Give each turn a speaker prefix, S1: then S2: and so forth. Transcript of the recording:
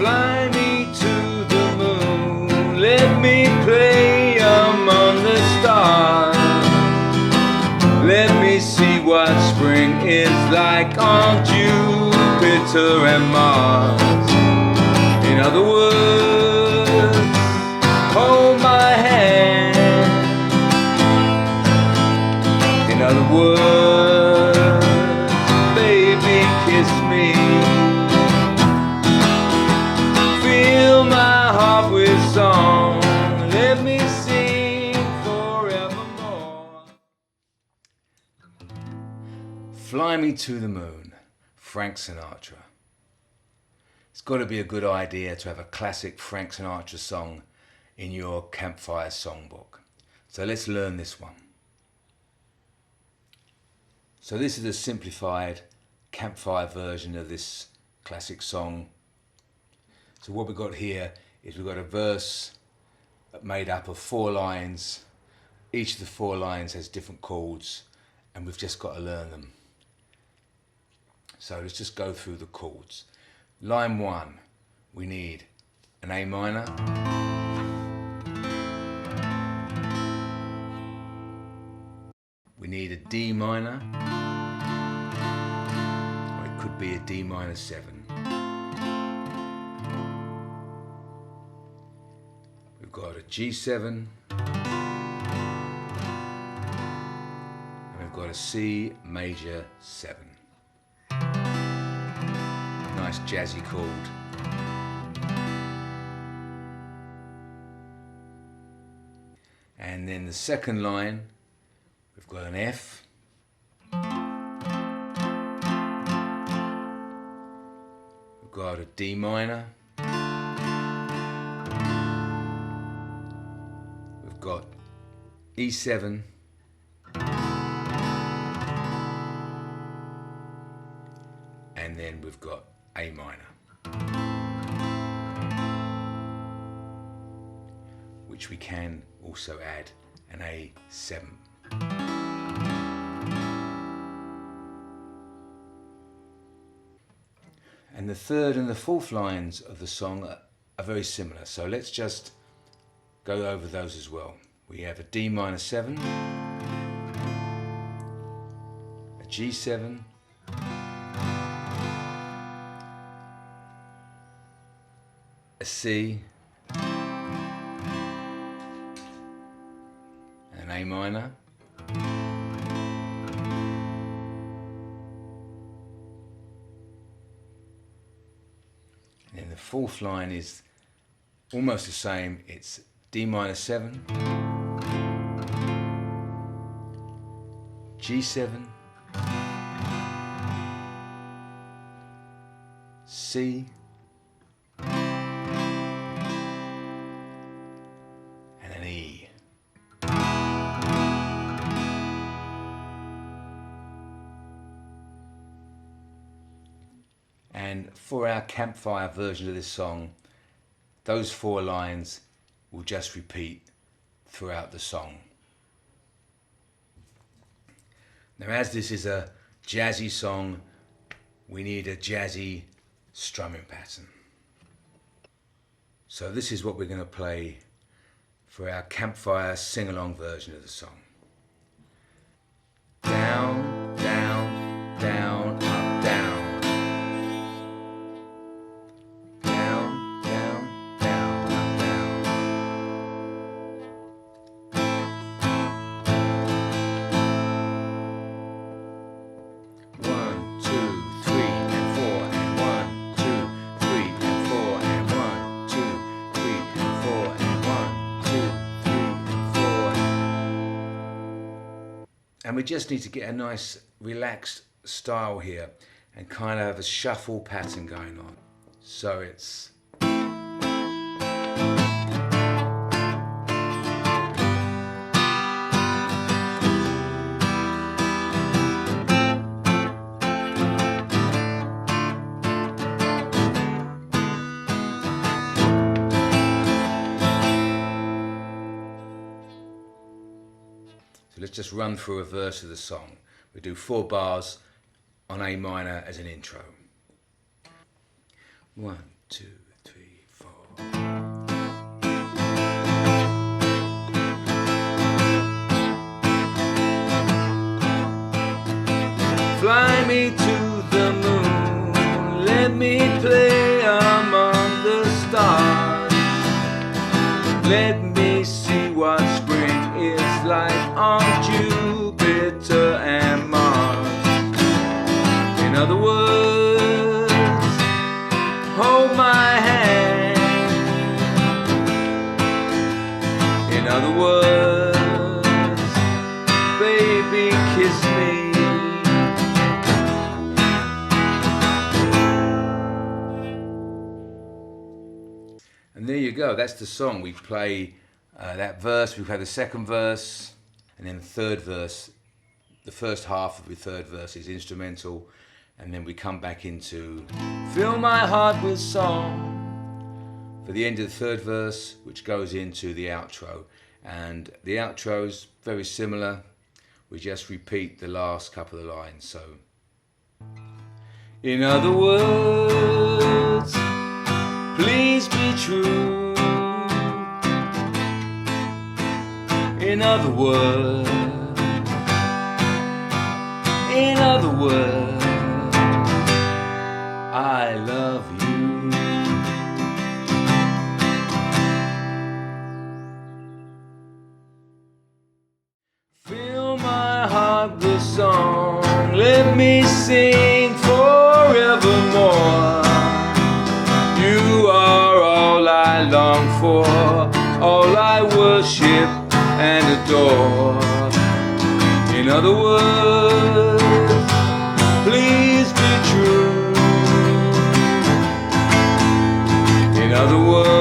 S1: Fly me to the moon, let me play among the stars. Let me see what spring is like on Jupiter and Mars. In other words, hold my hand. In other words, baby, kiss me. Fill my heart with song, let me sing forevermore. Fly me to the moon, Frank Sinatra. It's got to be a good idea to have a classic Frank Sinatra song in your Campfire songbook. So let's learn this one. So this is a simplified Campfire version of this classic song. So what we've got here is we've got a verse made up of 4 lines. Each of the 4 lines has different chords, and we've just got to learn them. So let's just go through the chords. Line 1, we need an A minor, we need a D minor, or it could be a D minor 7. We've got a G7, and we've got a C major 7. Nice jazzy chord. And then the second line, we've got an F, we've got a D minor, we've got E7, and then we've got A minor, which we can also add an A7. And the third and the fourth lines of the song are very similar, so let's just go over those as well. We have a D minor 7, a G7, a C, an A minor, and then the fourth line is almost the same. It's D minor 7, G7, C, and an E. And for our Campfire version of this song, those 4 lines will just repeat throughout the song. Now, as this is a jazzy song, we need a jazzy strumming pattern. So this is what we're going to play for our Campfire sing-along version of the song. Down, down, down, up, down. Down, down, down, up, down. 1, 2, 3, and 4, and 1, 2, 3, and 4, and 1, 2, 3, and 4, and 1, 2, 3, and 4. And we just need to get a nice relaxed style here and kind of have a shuffle pattern going on. So it's let's just run through a verse of the song. We do 4 bars on A minor as an intro. 1, 2, 3. Fly me to the moon, let me play among the stars. Let me see what spring is like on Jupiter and Mars. In other words, hold my hand. In other words, baby, kiss me. And there you go, that's the song. We play that verse, we play the second verse, and then the third verse. The first half of the third verse is instrumental, and then we come back into Fill My Heart With Song for the end of the third verse, which goes into the outro. And the outro is very similar. We just repeat the last couple of lines. So, in other words, please be true. In other words, I love you. Fill my heart with song, let me sing forevermore. You are all I long for, all I worship and adore. In other words, please be true. In other words,